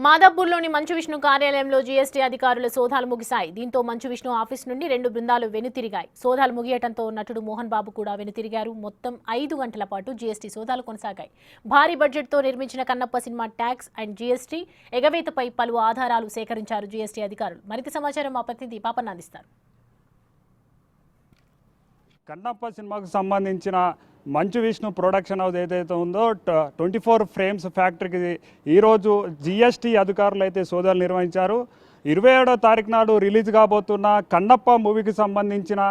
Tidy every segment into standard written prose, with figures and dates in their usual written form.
మాదాపూర్లోని మంచు విష్ణు కార్యాలయంలో జీఎస్టీ అధికారుల సోదాలు ముగిశాయి. దీంతో మంచు విష్ణు ఆఫీస్ నుండి 2 బృందాలు వెనుతిరిగాయి. సోదాలు ముగియటంతో నటుడు మోహన్ బాబు కూడా వెనుతిరిగారు. మొత్తం 5 గంటల పాటు జీఎస్టీ సోదాలు కొనసాగాయి. భారీ బడ్జెట్తో నిర్మించిన Kannappa cinema tax and GST ఎగవేతపై పలు ఆధారాలు సేకరించారు జీఎస్టీ అధికారులు. మరింత సమాచారం మా ప్రతినిధి పాపన్న అందిస్తారు. కన్నప్ప సినిమాకు సంబంధించిన మంచు విష్ణు ప్రొడక్షన్ హౌస్ ఏదైతే ఉందో 24 ఫ్రేమ్స్ ఫ్యాక్టరీకి ఈరోజు జీఎస్టీ అధికారులు అయితే సోదాలు నిర్వహించారు. 27వ తారీఖు నాడు రిలీజ్ కాబోతున్న కన్నప్ప మూవీకి సంబంధించిన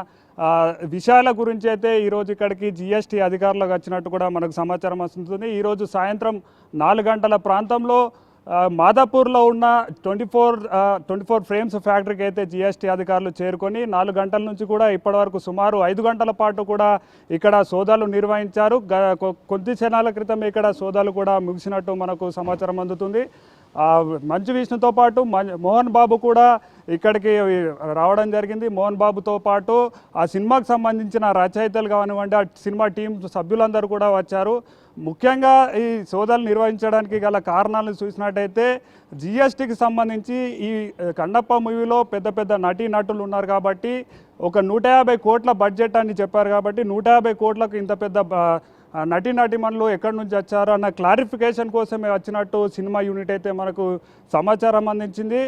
విషయాల గురించి అయితే ఈరోజు ఇక్కడికి జీఎస్టీ అధికారులకు వచ్చినట్టు కూడా మనకు సమాచారం వస్తుంది. ఈరోజు సాయంత్రం 4 గంటల ప్రాంతంలో మాదాపూర్లో ఉన్న 24 ఫ్రేమ్స్ ఫ్యాక్టరీకి అయితే జీఎస్టీ అధికారులు చేరుకొని 4 గంటల నుంచి కూడా ఇప్పటివరకు సుమారు 5 గంటల పాటు కూడా ఇక్కడ సోదాలు నిర్వహించారు. కొద్ది క్షణాల క్రితం ఇక్కడ సోదాలు కూడా ముగిసినట్టు మనకు సమాచారం అందుతుంది. మంచు విష్ణుతో పాటు మోహన్ బాబు కూడా ఇక్కడికి రావడం జరిగింది. మోహన్ బాబుతో పాటు ఆ సినిమాకు సంబంధించిన రచయితలు కానివ్వండి, ఆ సినిమా టీం సభ్యులందరూ కూడా వచ్చారు. ముఖ్యంగా ఈ సోదాలు నిర్వహించడానికి గల కారణాలను చూసినట్టయితే జీఎస్టీకి సంబంధించి ఈ కన్నప్ప మూవీలో పెద్ద పెద్ద నటులు ఉన్నారు కాబట్టి ఒక 150 కోట్ల బడ్జెట్ అని చెప్పారు కాబట్టి 150 కోట్లకు ఇంత పెద్ద నటీమణులు ఎక్కడి నుంచి వచ్చారు అన్న క్లారిఫికేషన్ కోసమే వచ్చినట్టు సినిమా యూనిట్ అయితే మనకు సమాచారం అందించింది.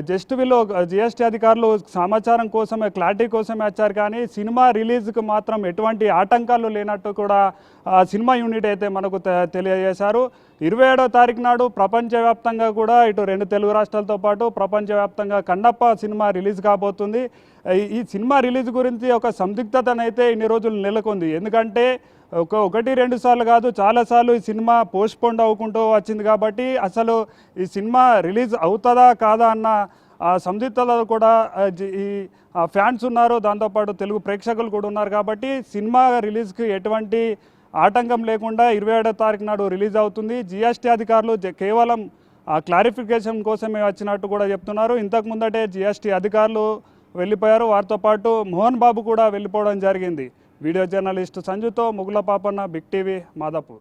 జస్ట్ వీళ్ళు జీఎస్టీ అధికారులు సమాచారం కోసమే, క్లారిటీ కోసమే వచ్చారు కానీ సినిమా రిలీజ్కి మాత్రం ఎటువంటి ఆటంకాలు లేనట్టు కూడా సినిమా యూనిట్ అయితే మనకు తెలియజేశారు. 27వ తారీఖు నాడు ప్రపంచవ్యాప్తంగా కూడా ఇటు 2 తెలుగు రాష్ట్రాలతో పాటు ప్రపంచవ్యాప్తంగా కన్నప్ప సినిమా రిలీజ్ కాబోతుంది. ఈ సినిమా రిలీజ్ గురించి ఒక సందిగ్ధతనైతే ఇన్ని రోజులు నెలకొంది. ఎందుకంటే 1-2 సార్లు కాదు, చాలాసార్లు ఈ సినిమా పోస్ట్పోండ్ అవ్వకుంటూ వచ్చింది కాబట్టి అసలు ఈ సినిమా రిలీజ్ అవుతుందా కాదా అన్న సందిగ్ధతలో కూడా ఈ ఫ్యాన్స్ ఉన్నారు, దాంతోపాటు తెలుగు ప్రేక్షకులు కూడా ఉన్నారు. కాబట్టి సినిమా రిలీజ్కి ఎటువంటి ఆటంకం లేకుండా 27వ తారీఖు నాడు రిలీజ్ అవుతుంది. జీఎస్టీ అధికారులు కేవలం క్లారిఫికేషన్ కోసమే వచ్చినట్టు కూడా చెప్తున్నారు. ఇంతకు ముందటే జీఎస్టీ అధికారులు వెళ్ళిపోయారు, వారితో పాటు మోహన్ బాబు కూడా వెళ్ళిపోవడం జరిగింది. వీడియో జర్నలిస్ట్ సంజుతో ముగుల పాపన్న, బిగ్ టీవీ, మాదాపూర్.